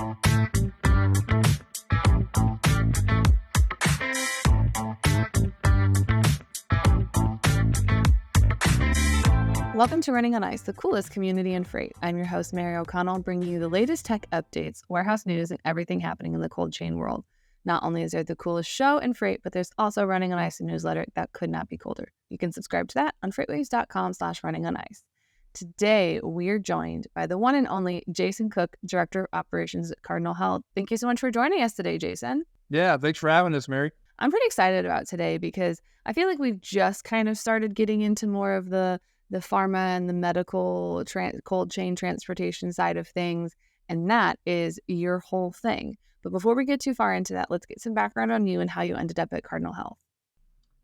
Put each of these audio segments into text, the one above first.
Welcome to Running on Ice, the coolest community in freight. I'm your host, Mary O'Connell, bringing you the latest tech updates, warehouse news, and everything happening in the cold chain world. Not only is there the coolest show in freight, but there's also Running on Ice, a newsletter that could not be colder. You can subscribe to that on FreightWaves.com/runningonIce. Today, we're joined by the one and only Jason Cook, Director of Operations at Cardinal Health. Thank you so much for joining us today, Jason. Yeah, thanks for having us, Mary. I'm pretty excited about today because I feel like we've just kind of started getting into more of the pharma and the medical cold chain transportation side of things, and that is your whole thing. But before we get too far into that, let's get some background on you and how you ended up at Cardinal Health.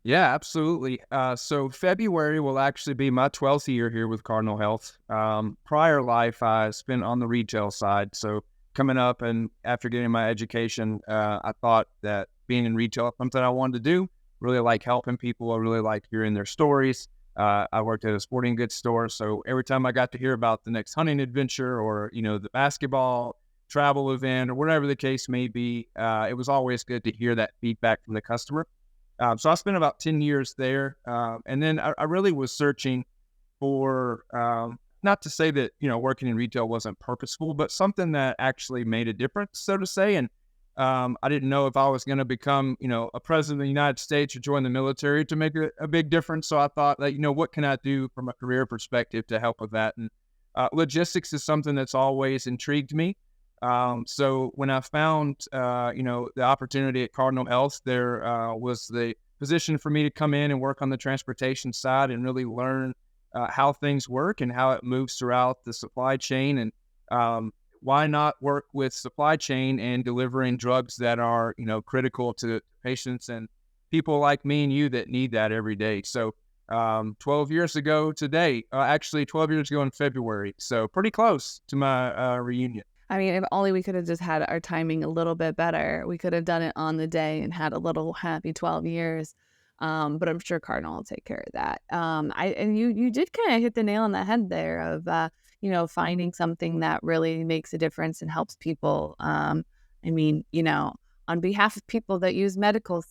Yeah, absolutely. So February will actually be my 12th year here with Cardinal Health. Prior life, I spent on the retail side. So coming up and after getting my education, I thought that being in retail is something I wanted to do. Really like helping people. I really like hearing their stories. I worked at a sporting goods store, so every time I got to hear about the next hunting adventure or, the basketball travel event or whatever the case may be, it was always good to hear that feedback from the customer. So I spent about 10 years there, and then I really was searching for, not to say that, working in retail wasn't purposeful, but something that actually made a difference, so to say, and I didn't know if I was going to become, a president of the United States or join the military to make a big difference. So I thought that, what can I do from a career perspective to help with that? And logistics is something that's always intrigued me. So when I found, the opportunity at Cardinal Health, there was the position for me to come in and work on the transportation side and really learn how things work and how it moves throughout the supply chain. And why not work with supply chain and delivering drugs that are, critical to patients and people like me and you that need that every day. So 12 years ago today, actually 12 years ago in February. So pretty close to my reunion. I mean, if only we could have just had our timing a little bit better. We could have done it on the day and had a little happy 12 years. But I'm sure Cardinal will take care of that. You did kind of hit the nail on the head there of, finding something that really makes a difference and helps people. On behalf of people that use medical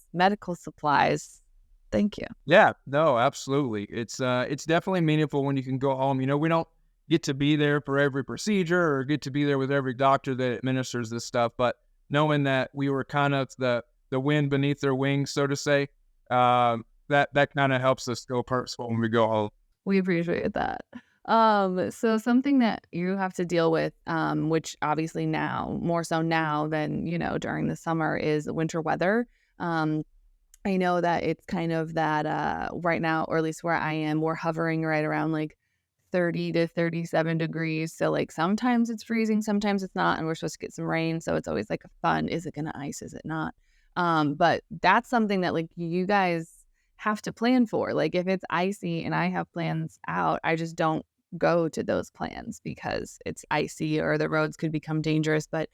supplies, thank you. Yeah, no, absolutely. It's definitely meaningful when you can go home. We don't get to be there for every procedure or get to be there with every doctor that administers this stuff, but knowing that we were kind of the wind beneath their wings, so to say, that kind of helps us go purposeful when we go home. We appreciate that. So something that you have to deal with, which obviously now, more so now than, during the summer, is winter weather. I know that it's kind of that right now, or at least where I am, we're hovering right around like 30 to 37 degrees. So like sometimes it's freezing, sometimes it's not, and we're supposed to get some rain. So it's always like a fun, is it going to ice? Is it not? But that's something that like you guys have to plan for. Like if it's icy and I have plans out, I just don't go to those plans because it's icy or the roads could become dangerous. But,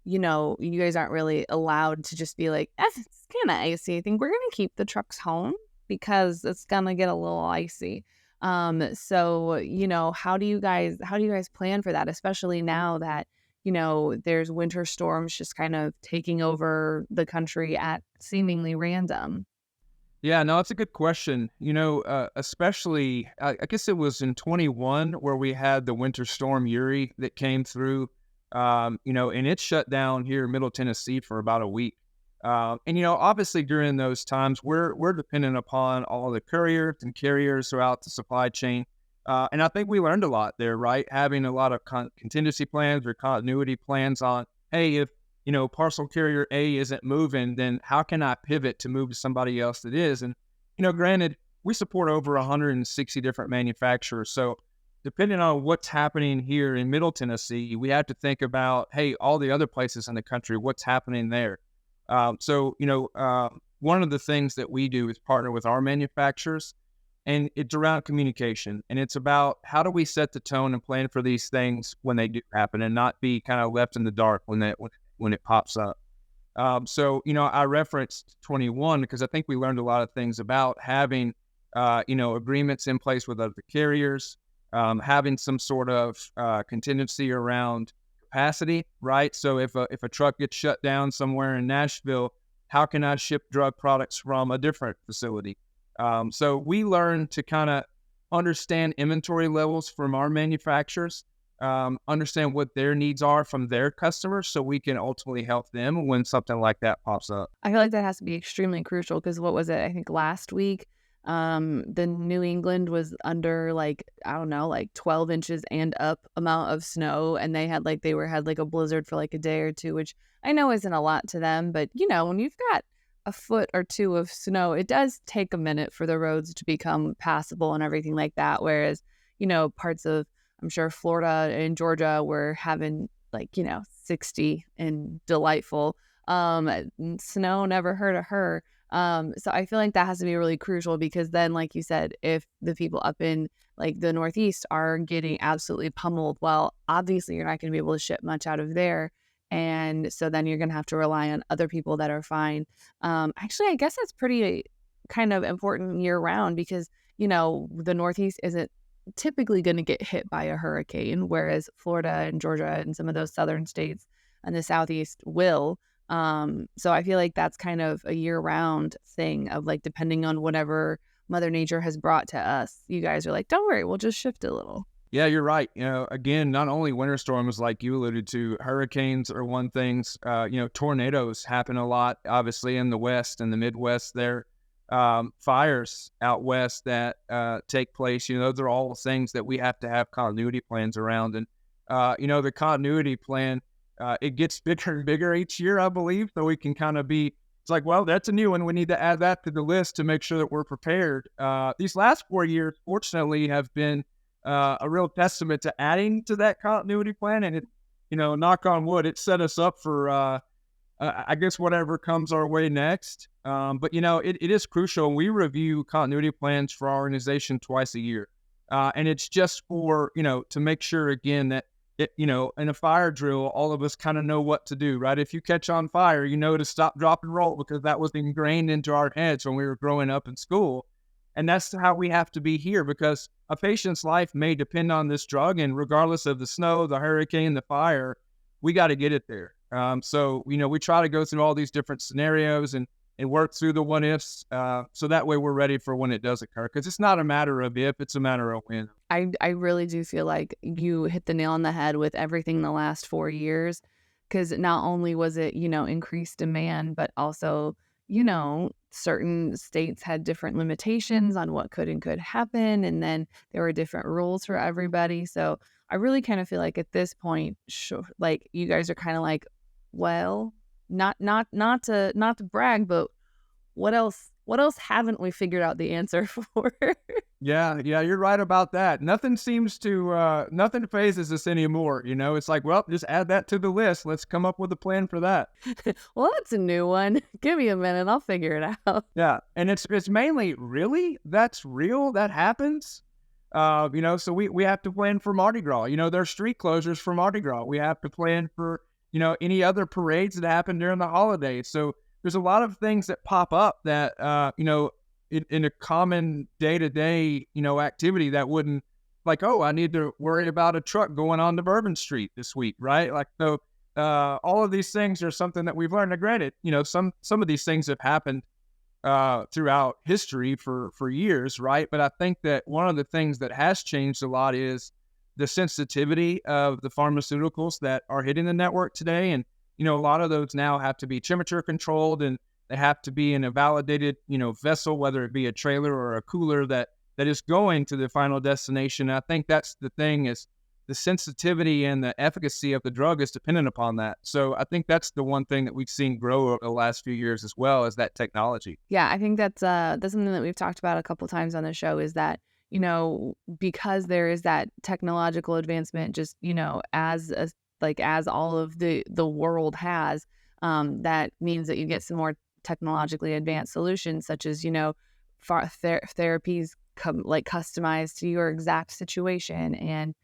you guys aren't really allowed to just be like, it's kind of icy. I think we're going to keep the trucks home because it's going to get a little icy. So, how do you guys plan for that? Especially now that, there's winter storms just kind of taking over the country at seemingly random. Yeah, no, that's a good question. Especially, I guess it was in 21 where we had the winter storm Uri that came through, and it shut down here in Middle Tennessee for about a week. Obviously during those times, we're dependent upon all the couriers and carriers throughout the supply chain. And I think we learned a lot there, right? Having a lot of contingency plans or continuity plans on, hey, if parcel carrier A isn't moving, then how can I pivot to move to somebody else that is? And, granted, we support over 160 different manufacturers. So depending on what's happening here in Middle Tennessee, we have to think about, hey, all the other places in the country, what's happening there? One of the things that we do is partner with our manufacturers, and it's around communication. And it's about how do we set the tone and plan for these things when they do happen and not be kind of left in the dark when it pops up. I referenced 21 because I think we learned a lot of things about having, agreements in place with other carriers, having some sort of contingency around capacity, right? So if a truck gets shut down somewhere in Nashville, how can I ship drug products from a different facility? So we learn to kind of understand inventory levels from our manufacturers, understand what their needs are from their customers, so we can ultimately help them when something like that pops up. I feel like that has to be extremely crucial because what was it? I think last week, the New England was under like, I don't know, like 12 inches and up amount of snow. And they had like, had like a blizzard for like a day or two, which I know isn't a lot to them. But, when you've got a foot or two of snow, it does take a minute for the roads to become passable and everything like that. Whereas, parts of, I'm sure Florida and Georgia were having like, 60 and delightful. Snow never hurt a her. So I feel like that has to be really crucial because then, like you said, if the people up in like the Northeast are getting absolutely pummeled, well, obviously you're not going to be able to ship much out of there. And so then you're going to have to rely on other people that are fine. Actually, I guess that's pretty kind of important year round because, the Northeast isn't typically going to get hit by a hurricane, whereas Florida and Georgia and some of those southern states and the Southeast will. So I feel like that's kind of a year-round thing of like depending on whatever Mother Nature has brought to us. You guys are like, don't worry, we'll just shift a little. Yeah, you're right. Again, not only winter storms like you alluded to, hurricanes are one thing. Tornadoes happen a lot, obviously in the West and the Midwest there. Fires out West that take place, those are all things that we have to have continuity plans around. And, the continuity plan, it gets bigger and bigger each year, I believe. So we can kind of it's like, well, that's a new one. We need to add that to the list to make sure that we're prepared. These last 4 years, fortunately, have been a real testament to adding to that continuity plan. And it, knock on wood, it set us up for, I guess, whatever comes our way next. But, it is crucial. And we review continuity plans for our organization twice a year. And it's just for, to make sure, again, that in a fire drill, all of us kind of know what to do, right? If you catch on fire, to stop, drop, and roll because that was ingrained into our heads when we were growing up in school. And that's how we have to be here because a patient's life may depend on this drug. And regardless of the snow, the hurricane, the fire, we got to get it there. So, we try to go through all these different scenarios and work through the what ifs. So that way we're ready for when it does occur. Because it's not a matter of if, it's a matter of when. I really do feel like you hit the nail on the head with everything the last 4 years. Because not only was it, increased demand, but also, certain states had different limitations on what could and could happen. And then there were different rules for everybody. So I really kind of feel like at this point, like you guys are kind of like, well, not to brag, but what else haven't we figured out the answer for? Yeah, you're right about that. Nothing seems to, nothing phases us anymore. It's like, well, just add that to the list. Let's come up with a plan for that. Well, that's a new one. Give me a minute. I'll figure it out. Yeah. And it's mainly, really? That's real? That happens? So we have to plan for Mardi Gras. There's street closures for Mardi Gras. We have to plan for, any other parades that happen during the holidays. So there's a lot of things that pop up that, in a common day-to-day, activity that wouldn't like, oh, I need to worry about a truck going on to Bourbon Street this week, right? Like, so all of these things are something that we've learned. Now, granted, some of these things have happened throughout history for years, right? But I think that one of the things that has changed a lot is the sensitivity of the pharmaceuticals that are hitting the network today. And, a lot of those now have to be temperature controlled and they have to be in a validated, vessel, whether it be a trailer or a cooler that is going to the final destination. And I think that's the thing is the sensitivity and the efficacy of the drug is dependent upon that. So I think that's the one thing that we've seen grow over the last few years as well as that technology. Yeah, I think that's something that we've talked about a couple times on the show is that, because there is that technological advancement, just, as all of the world has, that means that you get some more technologically advanced solutions such as, therapies customized to your exact situation. And,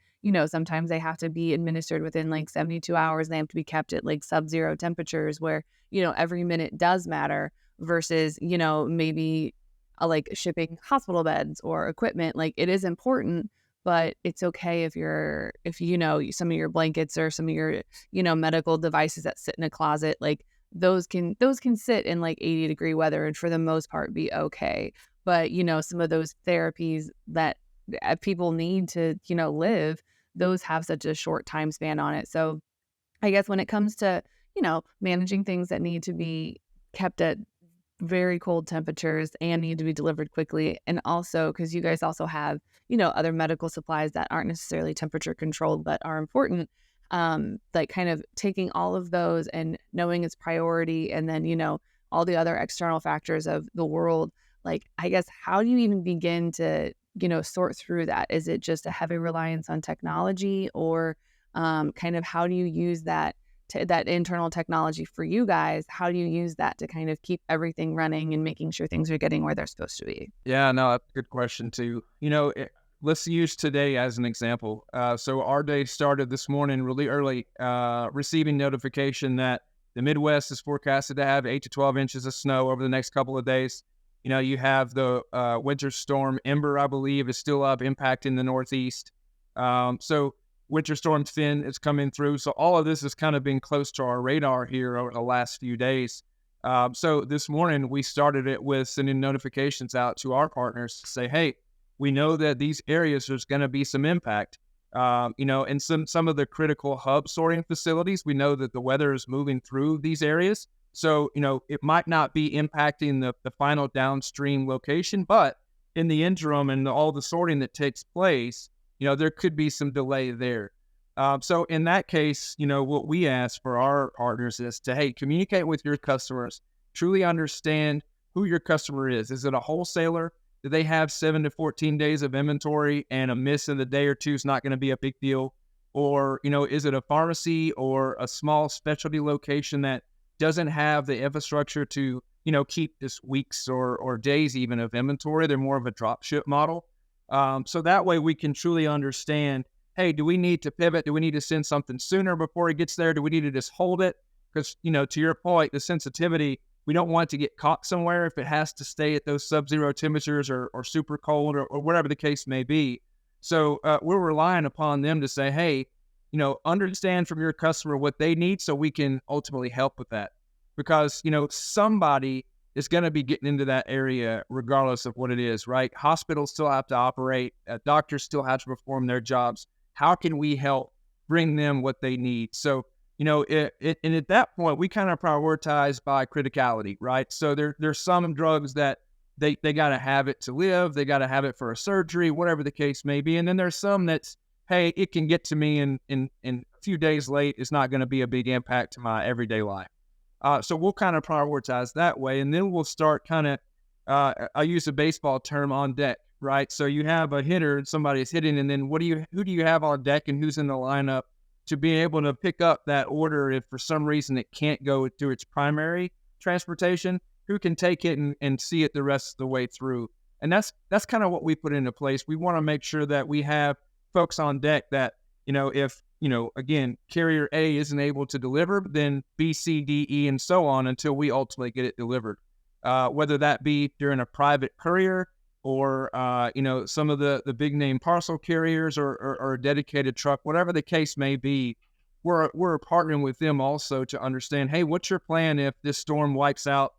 sometimes they have to be administered within like 72 hours. They have to be kept at like sub-zero temperatures where, every minute does matter versus, maybe like shipping hospital beds or equipment. Like it is important, but it's okay if some of your blankets or some of your, medical devices that sit in a closet, like those can sit in like 80-degree weather and for the most part be okay. But, some of those therapies that people need to, live, those have such a short time span on it. So I guess when it comes to, managing things that need to be kept at very cold temperatures and need to be delivered quickly, and also because you guys also have, other medical supplies that aren't necessarily temperature controlled but are important, like kind of taking all of those and knowing its priority, and then, all the other external factors of the world, like, I guess, how do you even begin to, sort through that? Is it just a heavy reliance on technology, or kind of how do you use that internal technology for you guys? How do you use that to kind of keep everything running and making sure things are getting where they're supposed to be? Yeah, no, that's a good question too. Let's use today as an example. So our day started this morning really early, receiving notification that the Midwest is forecasted to have 8 to 12 inches of snow over the next couple of days. You have the winter storm Ember, I believe, is still up, impacting the Northeast. So Winter Storm Finn is coming through. So all of this has kind of been close to our radar here over the last few days. So this morning we started it with sending notifications out to our partners to say, hey, we know that these areas there's going to be some impact. And some of the critical hub sorting facilities, we know that the weather is moving through these areas. So, it might not be impacting the final downstream location, but in the interim and all the sorting that takes place, there could be some delay there. So in that case, what we ask for our partners is to, hey, communicate with your customers, truly understand who your customer is. Is it a wholesaler? Do they have 7 to 14 days of inventory and a miss in the day or two is not going to be a big deal? Or, is it a pharmacy or a small specialty location that doesn't have the infrastructure to, keep this weeks or days even of inventory? They're more of a drop ship model. So that way we can truly understand, hey, do we need to pivot? Do we need to send something sooner before it gets there? Do we need to just hold it? Because, to your point, the sensitivity, we don't want it to get caught somewhere if it has to stay at those sub-zero temperatures or super cold or whatever the case may be. So we're relying upon them to say, hey, understand from your customer what they need so we can ultimately help with that. Because, somebody is going to be getting into that area regardless of what it is, right? Hospitals still have to operate. Doctors still have to perform their jobs. How can we help bring them what they need? So, and at that point, we kind of prioritize by criticality, right? So there's some drugs that they got to have it to live. They got to have it for a surgery, whatever the case may be. And then there's some that's, hey, it can get to me in a few days late. It's not going to be a big impact to my everyday life. So we'll kind of prioritize that way. And then we'll start kind of, I use a baseball term, on deck, right? So you have a hitter and somebody's hitting, and then who do you have on deck and who's in the lineup to be able to pick up that order if for some reason it can't go through its primary transportation, who can take it and see it the rest of the way through. And that's kind of what we put into place. We want to make sure that we have folks on deck that, if, again, carrier A isn't able to deliver, then B, C, D, E, and so on until we ultimately get it delivered. Whether that be during a private courier or, some of the big name parcel carriers or a dedicated truck, whatever the case may be, we're partnering with them also to understand, hey, what's your plan if this storm wipes out,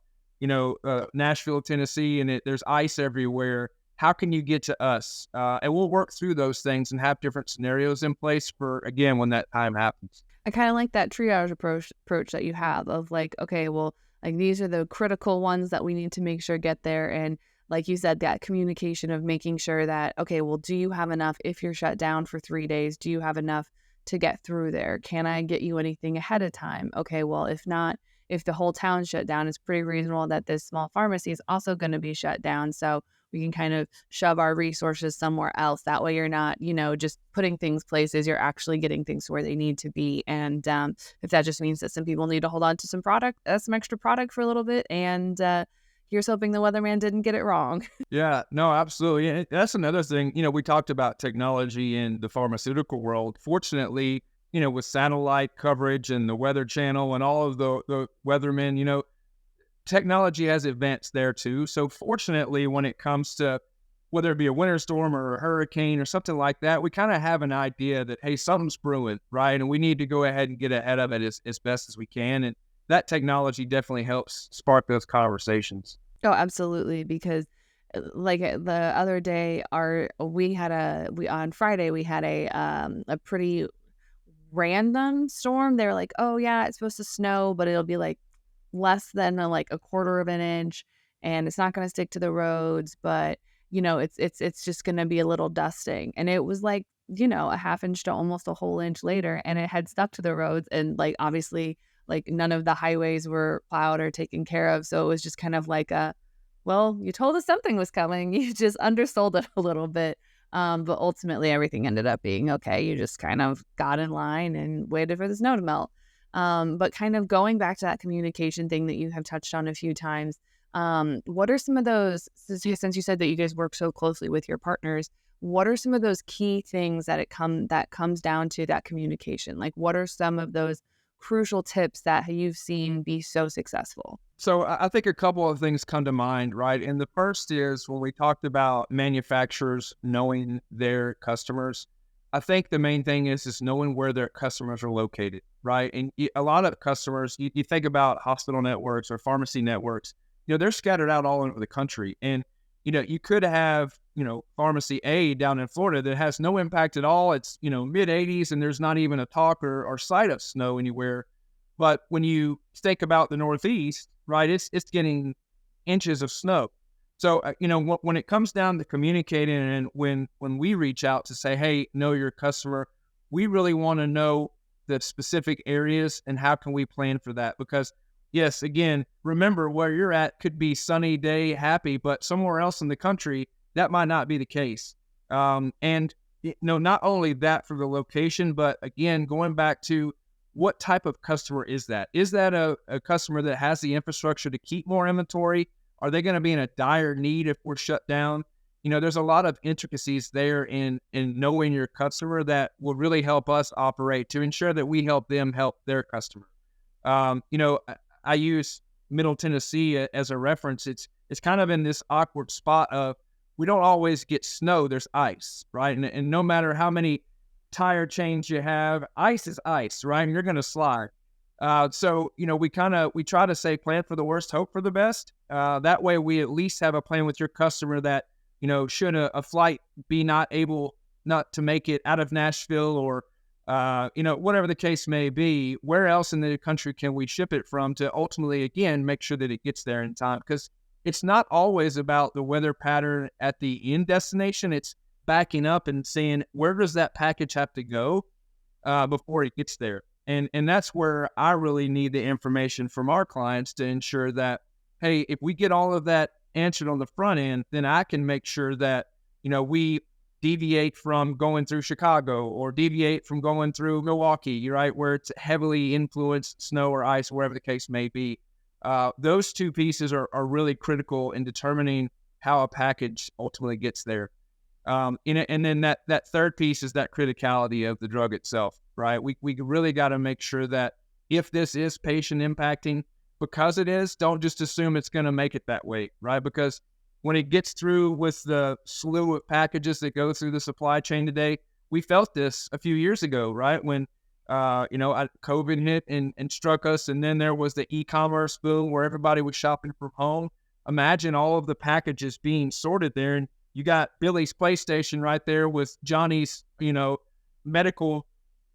Nashville, Tennessee, and there's ice everywhere? How can you get to us? And we'll work through those things and have different scenarios in place for, again, when that time happens. I kind of like that triage approach that you have of like, okay, well, like these are the critical ones that we need to make sure get there. And like you said, that communication of making sure that, okay, well, do you have enough if you're shut down for 3 days? Do you have enough to get through there? Can I get you anything ahead of time? Okay, well, if not, if the whole town's shut down, it's pretty reasonable that this small pharmacy is also going to be shut down. So we can kind of shove our resources somewhere else. That way you're not, just putting things places, you're actually getting things to where they need to be. And if that just means that some people need to hold on to some extra product for a little bit, and here's hoping the weatherman didn't get it wrong. Yeah, no, absolutely. And that's another thing, we talked about technology in the pharmaceutical world. Fortunately, with satellite coverage and the Weather Channel and all of the weathermen, technology has advanced there too. So fortunately, when it comes to, whether it be a winter storm or a hurricane or something like that, we kind of have an idea that, hey, something's brewing, right? And we need to go ahead and get ahead of it as best as we can. And that technology definitely helps spark those conversations. Oh, absolutely. Because the other day, we on Friday we had a pretty random storm. They were like, "Oh yeah, it's supposed to snow, but it'll be like less than like a quarter of an inch, and it's not going to stick to the roads, but it's just going to be a little dusting." And it was like, a half inch to almost a whole inch later, and it had stuck to the roads, and like obviously like none of the highways were plowed or taken care of, so it was just kind of like a, well, you told us something was coming. You just undersold it a little bit. But ultimately, everything ended up being okay. You just kind of got in line and waited for the snow to melt. But kind of going back to that communication thing that you have touched on a few times, what are some of those, since you said that you guys work so closely with your partners, what are some of those key things that comes down to that communication? Like, what are some of those crucial tips that you've seen be so successful? So I think a couple of things come to mind, right? And the first is when we talked about manufacturers knowing their customers. I think the main thing is knowing where their customers are located, right? And a lot of customers, you think about hospital networks or pharmacy networks, they're scattered out all over the country. And, you could have, pharmacy A down in Florida that has no impact at all. It's, mid 80s and there's not even a talk or sight of snow anywhere. But when you think about the Northeast, right, it's getting inches of snow. So, when it comes down to communicating and when we reach out to say, hey, know your customer, we really want to know the specific areas and how can we plan for that? Because, yes, again, remember where you're at could be sunny day, happy, but somewhere else in the country, that might not be the case. And, not only that for the location, but again, going back to what type of customer is that? Is that a customer that has the infrastructure to keep more inventory? Are they going to be in a dire need if we're shut down? There's a lot of intricacies there in knowing your customer that will really help us operate to ensure that we help them help their customer. I use Middle Tennessee as a reference. It's kind of in this awkward spot of we don't always get snow. There's ice, right? And no matter how many tire chains you have, ice is ice, right? And you're going to slide. So, we try to say plan for the worst, hope for the best. That way we at least have a plan with your customer that, should a flight be not to make it out of Nashville or, whatever the case may be, where else in the country can we ship it from to ultimately, again, make sure that it gets there in time? Because it's not always about the weather pattern at the end destination. It's backing up and saying, where does that package have to go before it gets there? And that's where I really need the information from our clients to ensure that, hey, if we get all of that answered on the front end, then I can make sure that, we deviate from going through Chicago or deviate from going through Milwaukee, right, where it's heavily influenced snow or ice, wherever the case may be. Those two pieces are really critical in determining how a package ultimately gets there. And then that third piece is that criticality of the drug itself, right? We really got to make sure that if this is patient impacting, because it is, don't just assume it's going to make it that way, right? Because when it gets through with the slew of packages that go through the supply chain today, we felt this a few years ago, right? When, COVID hit and struck us, and then there was the e-commerce boom where everybody was shopping from home. Imagine all of the packages being sorted there, and you got Billy's PlayStation right there with Johnny's, medical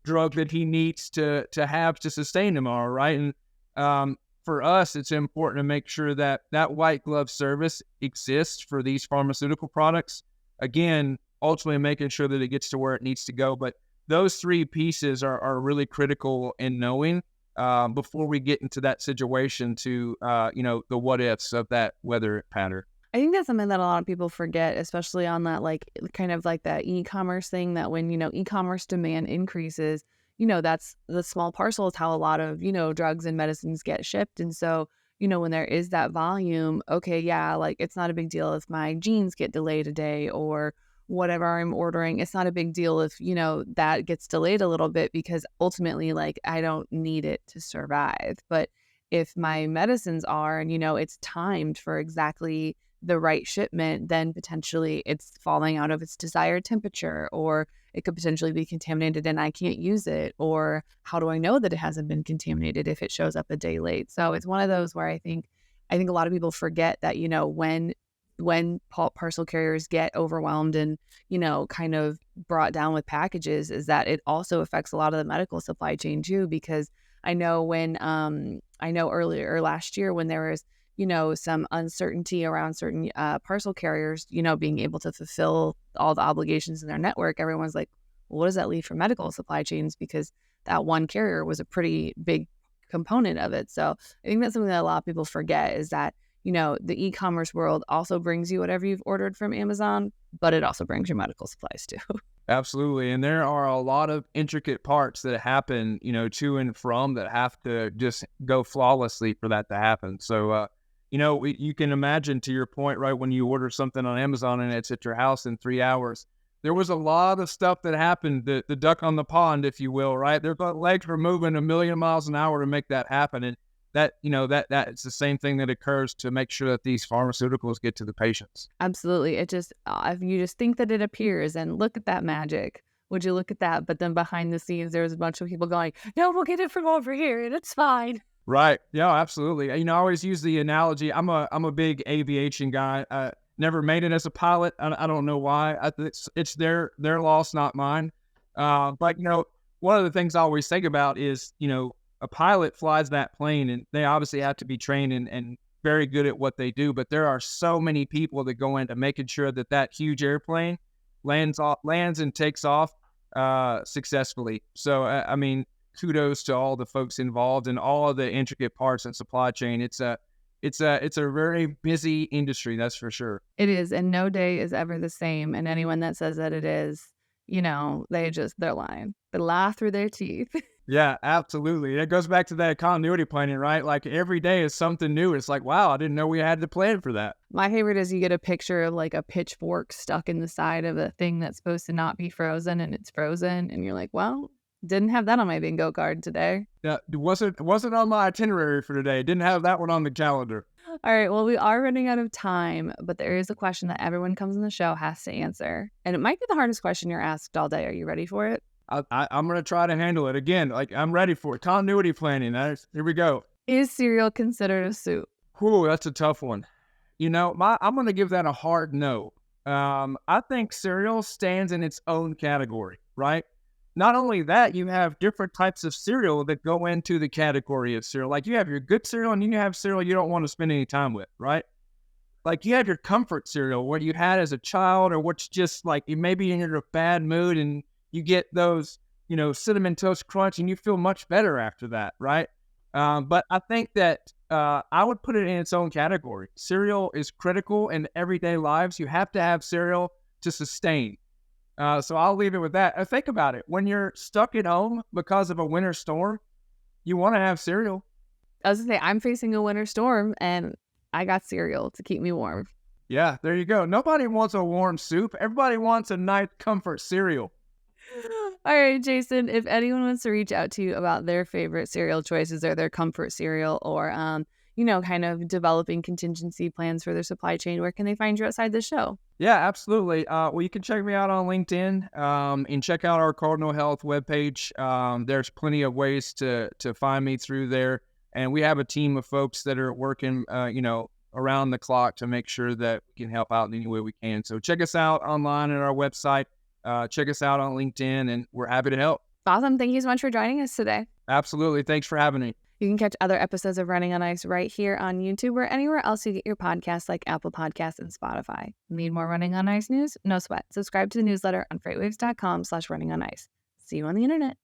drug that he needs to have to sustain tomorrow, right? And for us, it's important to make sure that that white glove service exists for these pharmaceutical products. Again, ultimately making sure that it gets to where it needs to go. But those three pieces are really critical in knowing before we get into that situation to, the what ifs of that weather pattern. I think that's something that a lot of people forget, especially on that, like, kind of like that e-commerce thing, that when, e-commerce demand increases, that's the small parcel is how a lot of, drugs and medicines get shipped. And so, when there is that volume, okay, yeah, like it's not a big deal if my jeans get delayed a day or whatever I'm ordering. It's not a big deal if, that gets delayed a little bit because ultimately, like, I don't need it to survive. But if my medicines are, and, it's timed for exactly the right shipment, then potentially it's falling out of its desired temperature, or it could potentially be contaminated and I can't use it. Or how do I know that it hasn't been contaminated if it shows up a day late? So it's one of those where I think a lot of people forget that, when parcel carriers get overwhelmed and, kind of brought down with packages, is that it also affects a lot of the medical supply chain too. Because I know earlier last year when there was, some uncertainty around certain parcel carriers, being able to fulfill all the obligations in their network, everyone's like, well, what does that leave for medical supply chains? Because that one carrier was a pretty big component of it. So I think that's something that a lot of people forget, is that, the e-commerce world also brings you whatever you've ordered from Amazon, but it also brings your medical supplies too. Absolutely. And there are a lot of intricate parts that happen, to and from, that have to just go flawlessly for that to happen. So, you can imagine, to your point, right, when you order something on Amazon and it's at your house in 3 hours, there was a lot of stuff that happened, the duck on the pond, if you will, right? Their legs were moving a million miles an hour to make that happen. And that, it's the same thing that occurs to make sure that these pharmaceuticals get to the patients. Absolutely. It just, if you just think that it appears and look at that magic, would you look at that? But then behind the scenes, there's a bunch of people going, no, we'll get it from over here and it's fine. Right. Yeah, absolutely. I always use the analogy. I'm a big aviation guy. Never made it as a pilot. I don't know why. It's their loss, not mine. But one of the things I always think about is, a pilot flies that plane, and they obviously have to be trained and very good at what they do. But there are so many people that go into making sure that huge airplane lands and takes off successfully. So, kudos to all the folks involved and all of the intricate parts and supply chain. It's a very busy industry, that's for sure. It is, and no day is ever the same. And anyone that says that it is, they're lying. They lie through their teeth. Yeah, absolutely. It goes back to that continuity planning, right? Like every day is something new. It's like, wow, I didn't know we had to plan for that. My favorite is you get a picture of like a pitchfork stuck in the side of a thing that's supposed to not be frozen, and it's frozen. And you're like, well, didn't have that on my bingo card today. Yeah, it wasn't on my itinerary for today. Didn't have that one on the calendar. All right, well, we are running out of time, but there is a question that everyone comes on the show has to answer. And it might be the hardest question you're asked all day. Are you ready for it? I'm going to try to handle it. Again, like, I'm ready for it. Continuity planning. Here we go. Is cereal considered a soup? Whew, that's a tough one. I'm going to give that a hard no. I think cereal stands in its own category, right? Not only that, you have different types of cereal that go into the category of cereal. Like, you have your good cereal, and then you have cereal you don't want to spend any time with, right? Like, you have your comfort cereal, what you had as a child, or what's just like, you maybe in a bad mood and you get those, Cinnamon Toast Crunch, and you feel much better after that, right? But I think that I would put it in its own category. Cereal is critical in everyday lives. You have to have cereal to sustain. So I'll leave it with that. Think about it. When you're stuck at home because of a winter storm, you want to have cereal. I was going to say, I'm facing a winter storm, and I got cereal to keep me warm. Yeah, there you go. Nobody wants a warm soup. Everybody wants a nice comfort cereal. All right, Jason, if anyone wants to reach out to you about their favorite cereal choices or their comfort cereal, or, kind of developing contingency plans for their supply chain, where can they find you outside the show? Yeah, absolutely. Well, you can check me out on LinkedIn and check out our Cardinal Health webpage. There's plenty of ways to find me through there. And we have a team of folks that are working, around the clock to make sure that we can help out in any way we can. So check us out online at our website. Check us out on LinkedIn, and we're happy to help. Awesome. Thank you so much for joining us today. Absolutely. Thanks for having me. You can catch other episodes of Running on Ice right here on YouTube or anywhere else you get your podcasts, like Apple Podcasts and Spotify. Need more Running on Ice news? No sweat. Subscribe to the newsletter on freightwaves.com/runningonIce. See you on the internet.